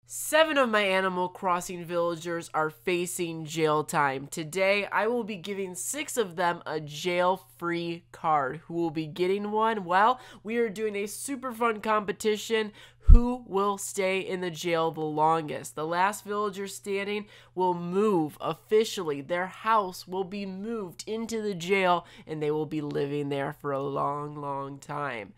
7 of my Animal Crossing villagers are facing jail time. Today, I will be giving 6 of them a jail-free card. Who will be getting one? Well, we are doing a super fun competition. Who will stay in the jail the longest? The last villager standing will move officially. Their house will be moved into the jail, and they will be living there for a long, long time.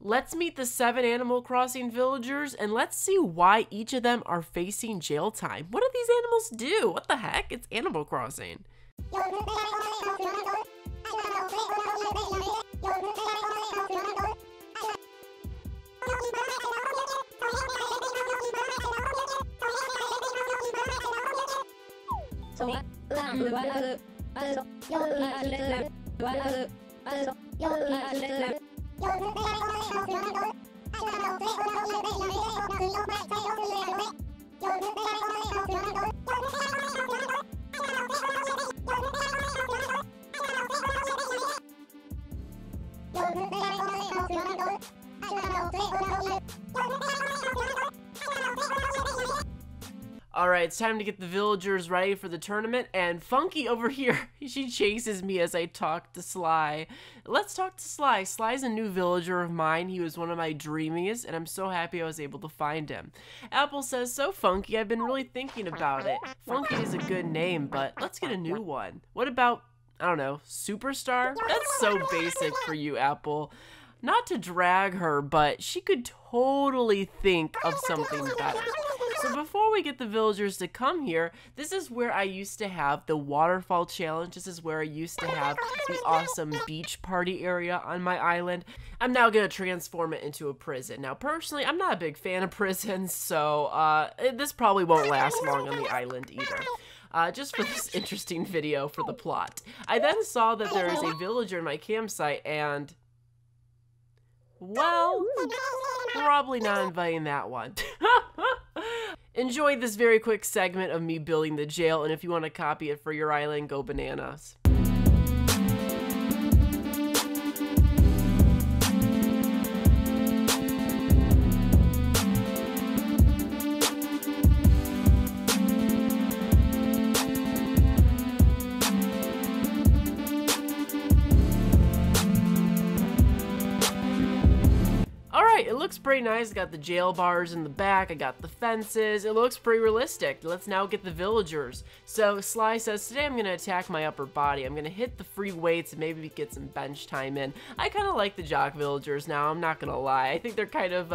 Let's meet the 7 Animal Crossing villagers, and let's see why each of them are facing jail time. What do these animals do? What the heck? It's Animal Crossing. Alright, it's time to get the villagers ready for the tournament, and Funky over here, she chases me as I talk to Sly. Let's talk to Sly. Sly's a new villager of mine. He was one of my dreamies, and I'm so happy I was able to find him. Apple says, "So Funky, I've been really thinking about it. Funky is a good name, but let's get a new one. What about, I don't know, Superstar?" That's so basic for you, Apple. Not to drag her, but she could totally think of something better. So before we get the villagers to come here, this is where I used to have the waterfall challenge. This is where I used to have the awesome beach party area on my island. I'm now going to transform it into a prison. Now, personally, I'm not a big fan of prisons, so this probably won't last long on the island either. Just for this interesting video for the plot. I then saw that there is a villager in my campsite, and well, probably not inviting that one. Enjoy this very quick segment of me building the jail, and if you want to copy it for your island, go bananas. It looks pretty nice. I got the jail bars in the back. I got the fences. It looks pretty realistic. Let's now get the villagers. So Sly says, today I'm going to attack my upper body. I'm going to hit the free weights and maybe get some bench time in. I kind of like the jock villagers now. I'm not going to lie. I think they're kind of,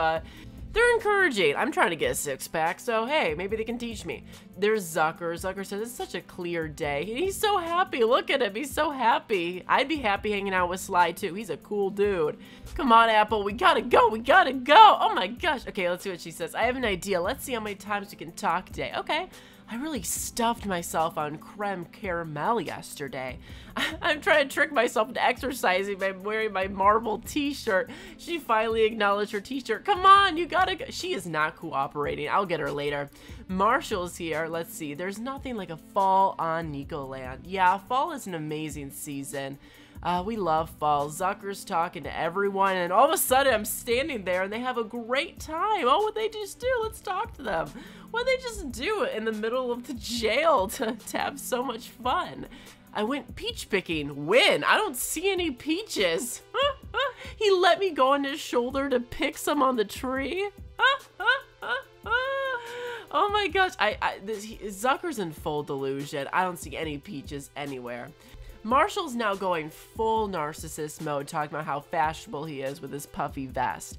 they're encouraging. I'm trying to get a six-pack, so hey, maybe they can teach me. There's Zucker. Zucker says, it's such a clear day. He's so happy. Look at him. He's so happy. I'd be happy hanging out with Sly, too. He's a cool dude. Come on, Apple. We gotta go. We gotta go. Oh, my gosh. Okay, let's see what she says. I have an idea. Let's see how many times we can talk today. Okay. I really stuffed myself on creme caramel yesterday. I'm trying to trick myself into exercising by wearing my marble t-shirt. She finally acknowledged her t-shirt. Come on, you gotta go. She is not cooperating. I'll get her later. Marshall's here. Let's see. There's nothing like a fall on Nicoland. Yeah, fall is an amazing season. We love fall. Zucker's talking to everyone, and all of a sudden I'm standing there and they have a great time. Oh, what'd they just do? Let's talk to them. What'd they just do in the middle of the jail to have so much fun? I went peach picking. Win. I don't see any peaches. He let me go on his shoulder to pick some on the tree. Oh my gosh. Zucker's in full delusion. I don't see any peaches anywhere. Marshall's now going full narcissist mode, talking about how fashionable he is with his puffy vest.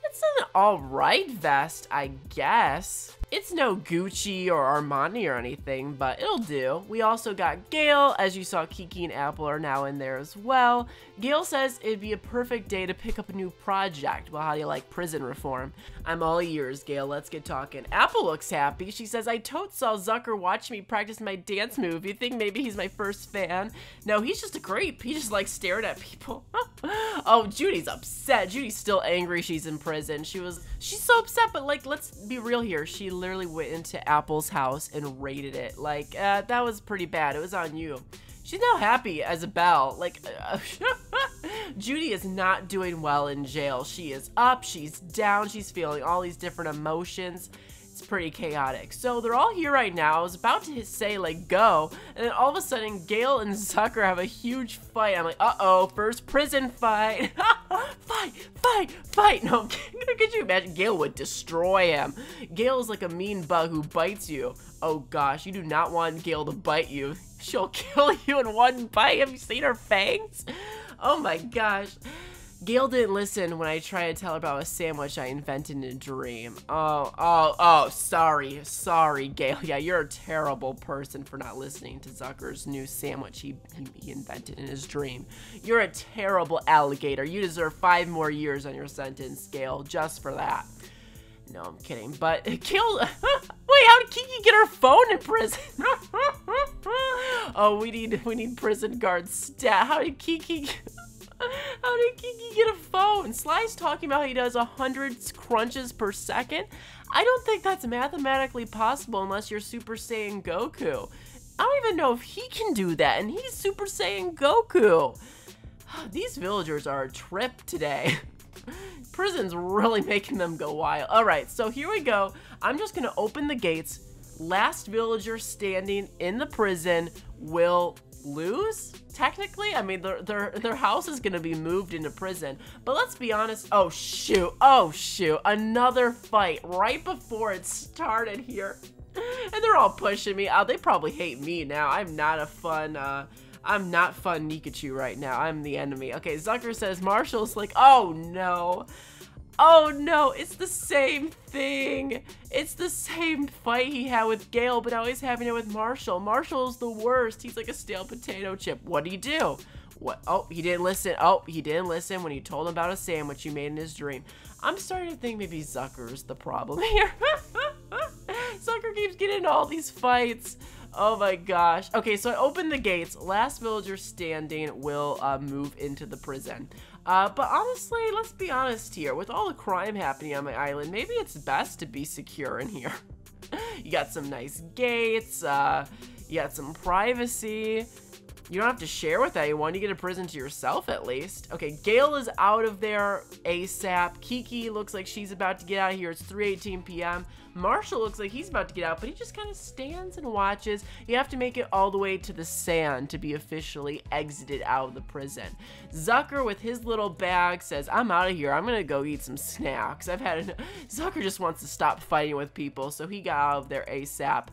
It's an alright vest, I guess. It's no Gucci or Armani or anything, but it'll do. We also got Gail. As you saw, Kiki and Apple are now in there as well. Gail says it'd be a perfect day to pick up a new project. Well, how do you like prison reform? I'm all ears, Gail. Let's get talking. Apple looks happy. She says, I totes saw Zucker watch me practice my dance move. You think maybe he's my first fan? No, he's just a creep. He just likes staring at people. Oh, Judy's upset. Judy's still angry she's in prison. She's so upset, but like, let's be real here. She literally went into Apple's house and raided it. Like, that was pretty bad. It was on you. She's now happy as a bell. Like, Judy is not doing well in jail. She is up, she's down, she's feeling all these different emotions. It's It's pretty chaotic. So they're all here right now. I was about to say, like, go. And then all of a sudden, Gale and Zucker have a huge fight. I'm like, uh-oh, first prison fight. Fight. No, could you imagine? Gale would destroy him. Gale is like a mean bug who bites you. Oh, gosh, you do not want Gale to bite you. She'll kill you in one bite. Have you seen her fangs? Oh, my gosh. Gale didn't listen when I tried to tell her about a sandwich I invented in a dream. Oh, sorry, Gale. Yeah, you're a terrible person for not listening to Zucker's new sandwich he invented in his dream. You're a terrible alligator. You deserve 5 more years on your sentence, Gale, just for that. No, I'm kidding, but Gale, wait, how did Kiki get her phone in prison? Oh, we need prison guard stat. How did Kiki get a phone? Sly's talking about how he does 100 crunches per second. I don't think that's mathematically possible unless you're Super Saiyan Goku. I don't even know if he can do that, and he's Super Saiyan Goku. These villagers are a trip today. Prison's really making them go wild. All right, so here we go. I'm just gonna open the gates. Last villager standing in the prison will lose, technically. I mean, their house is gonna be moved into prison, but let's be honest. Oh shoot, another fight right before it started here. And they're all pushing me out. They probably hate me now. I'm not fun Nikachu right now. I'm the enemy. Okay, Zucker says Marshall's like, oh no, it's the same thing. It's the same fight he had with Gale, but now he's having it with Marshall. Marshall's the worst. He's like a stale potato chip. What'd he do? What? Oh, he didn't listen. Oh, he didn't listen when you told him about a sandwich you made in his dream. I'm starting to think maybe Zucker's the problem here. Zucker keeps getting into all these fights. Oh my gosh. Okay, so I opened the gates. Last villager standing will move into the prison. But honestly, let's be honest here. With all the crime happening on my island, maybe it's best to be secure in here. You got some nice gates. You got some privacy. You don't have to share with anyone. You get a prison to yourself, at least. Okay, Gale is out of there ASAP. Kiki looks like she's about to get out of here. It's 3:18 p.m. Marshall looks like he's about to get out, but he just kind of stands and watches. You have to make it all the way to the sand to be officially exited out of the prison. Zucker, with his little bag, says, I'm out of here. I'm going to go eat some snacks. Zucker just wants to stop fighting with people, so he got out of there ASAP.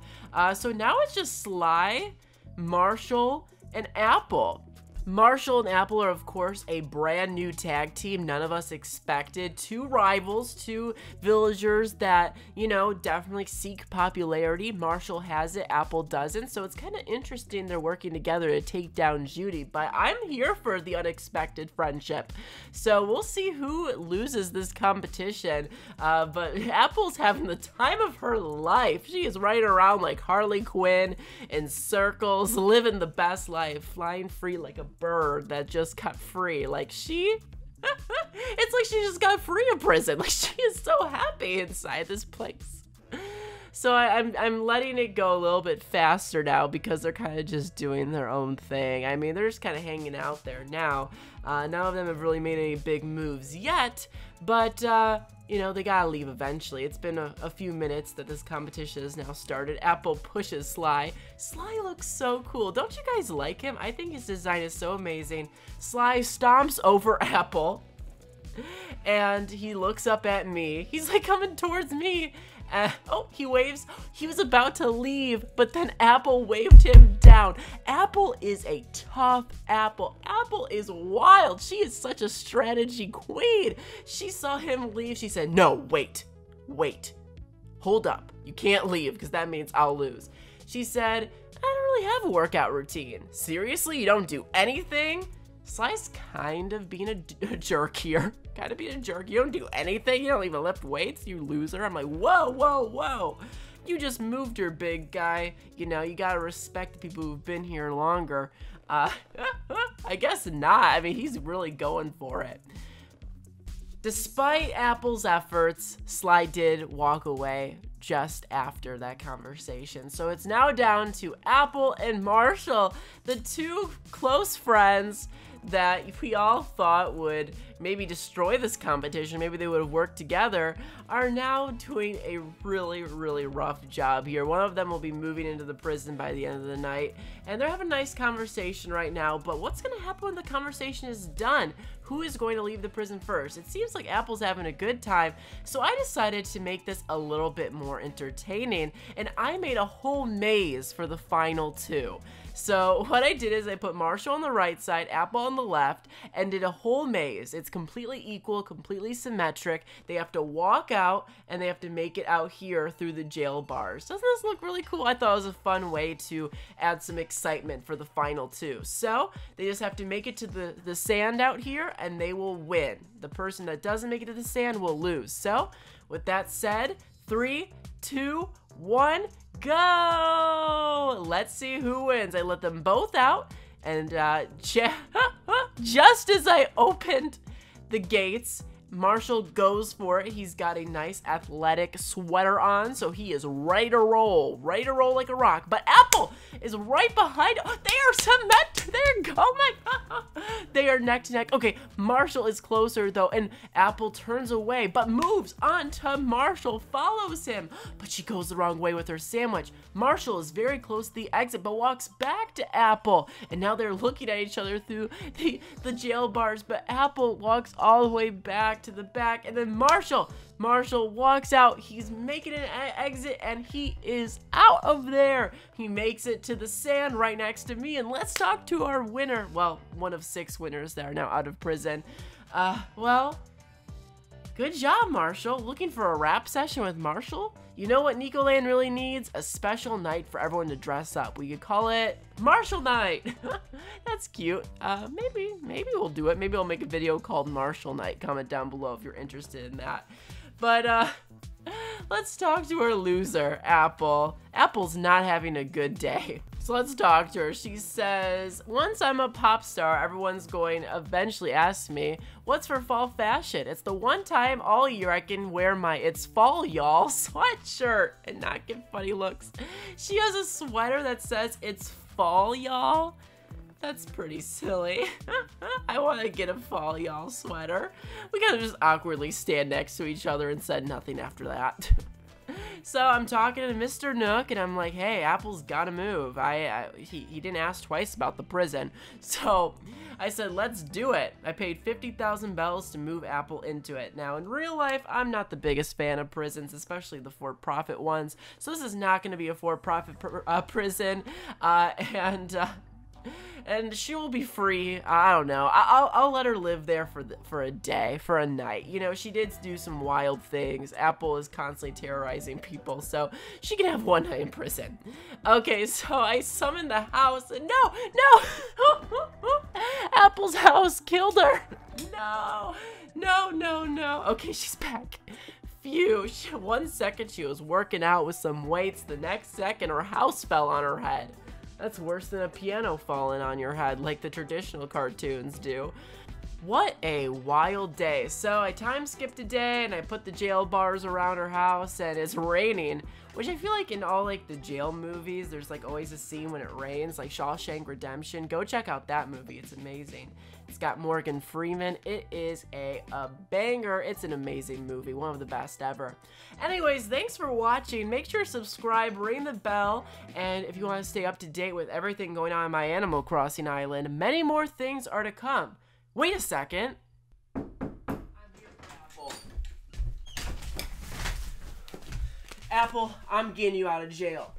So now it's just Sly, Marshall, and Apple. Marshall and Apple are, of course, a brand new tag team none of us expected. 2 rivals, 2 villagers that, you know, definitely seek popularity. Marshall has it, Apple doesn't, so it's kind of interesting they're working together to take down Judy, but I'm here for the unexpected friendship. So we'll see who loses this competition, but Apple's having the time of her life. She is riding around like Harley Quinn in circles, living the best life, flying free like a bird that just got free. Like it's like she just got free of prison. Like she is so happy inside this place. So I'm letting it go a little bit faster now because they're kind of just doing their own thing. I mean, they're just kind of hanging out there now. None of them have really made any big moves yet, but you know, they gotta leave eventually. It's been a few minutes that this competition has now started. Apple pushes Sly. Sly looks so cool. Don't you guys like him? I think his design is so amazing. Sly stomps over Apple, and he looks up at me. He's like coming towards me. Oh, he waves. He was about to leave, but then Apple waved him down. Apple is a tough Apple. Apple is wild. She is such a strategy queen. She saw him leave. She said, no, wait. Hold up. You can't leave because that means I'll lose. She said, I don't really have a workout routine. Seriously, you don't do anything? Sly's kind of being a jerk here. Kind of being a jerk. You don't do anything. You don't even lift weights, you loser. I'm like, whoa. You just moved her, big guy. You know, you gotta respect the people who've been here longer. I guess not. I mean, he's really going for it. Despite Apple's efforts, Sly did walk away just after that conversation. So it's now down to Apple and Marshall, the 2 close friends that we all thought would maybe destroy this competition, maybe they would have worked together, are now doing a really, really rough job here. One of them will be moving into the prison by the end of the night, and they're having a nice conversation right now, but what's going to happen when the conversation is done? Who is going to leave the prison first? It seems like Apple's having a good time, so I decided to make this a little bit more entertaining, and I made a whole maze for the final two. So what I did is I put Marshall on the right side, Apple on the left, and did a whole maze. It's completely equal, completely symmetric. They have to walk out, and they have to make it out here through the jail bars. Doesn't this look really cool? I thought it was a fun way to add some excitement for the final two. So they just have to make it to the sand out here, and they will win. The person that doesn't make it to the sand will lose. So with that said, 3, 2, 1, go! Let's see who wins. I let them both out, and just as I opened the gates, Marshall goes for it. He's got a nice athletic sweater on, so he is ready to roll like a rock. But Apple is right behind. Oh, they are cemented. There, oh my God. They are neck to neck. Okay, Marshall is closer though, and Apple turns away, but moves on to Marshall, follows him, but she goes the wrong way with her sandwich. Marshall is very close to the exit, but walks back to Apple, and now they're looking at each other through the jail bars, but Apple walks all the way back to the back, and then Marshall walks out. He's making an exit, and he is out of there. He makes it to the sand right next to me, and let's talk to our winner. Well, one of 6 winners that are now out of prison. Well, good job, Marshall. Looking for a rap session with Marshall? You know what Nicoland really needs? A special night for everyone to dress up. We could call it Marshall Night. That's cute. Maybe we'll do it. Maybe I'll make a video called Marshall Night. Comment down below if you're interested in that. But let's talk to our loser, Apple. Apple's not having a good day. So let's talk to her. She says, once I'm a pop star, everyone's going to eventually ask me, what's for fall fashion? It's the one time all year I can wear my It's Fall Y'all sweatshirt and not get funny looks. She has a sweater that says It's Fall Y'all. That's pretty silly. I want to get a Fall Y'all sweater. We kind of just awkwardly stand next to each other and said nothing after that. So I'm talking to Mr. Nook, and I'm like, hey, Apple's gotta move. He didn't ask twice about the prison. So I said, let's do it. I paid 50,000 bells to move Apple into it. Now, in real life, I'm not the biggest fan of prisons, especially the for-profit ones. So this is not going to be a for-profit prison. And she will be free. I don't know. I'll let her live there for a day, for a night. You know, she did do some wild things. Apple is constantly terrorizing people, so she can have one night in prison. Okay, so I summoned the house, and no! Apple's house killed her. No. Okay, she's back. Phew. 1 second she was working out with some weights. The next second her house fell on her head. That's worse than a piano falling on your head like the traditional cartoons do. What a wild day. So I time skipped a day and I put the jail bars around her house, and it's raining, which I feel like in all like the jail movies, there's like always a scene when it rains, like Shawshank Redemption. Go check out that movie. It's amazing. It's got Morgan Freeman. It is a banger. It's an amazing movie. One of the best ever. Anyways, thanks for watching. Make sure to subscribe, ring the bell, and if you want to stay up to date with everything going on in my Animal Crossing island, many more things are to come. Wait a second. I'm here for Apple. Apple, I'm getting you out of jail.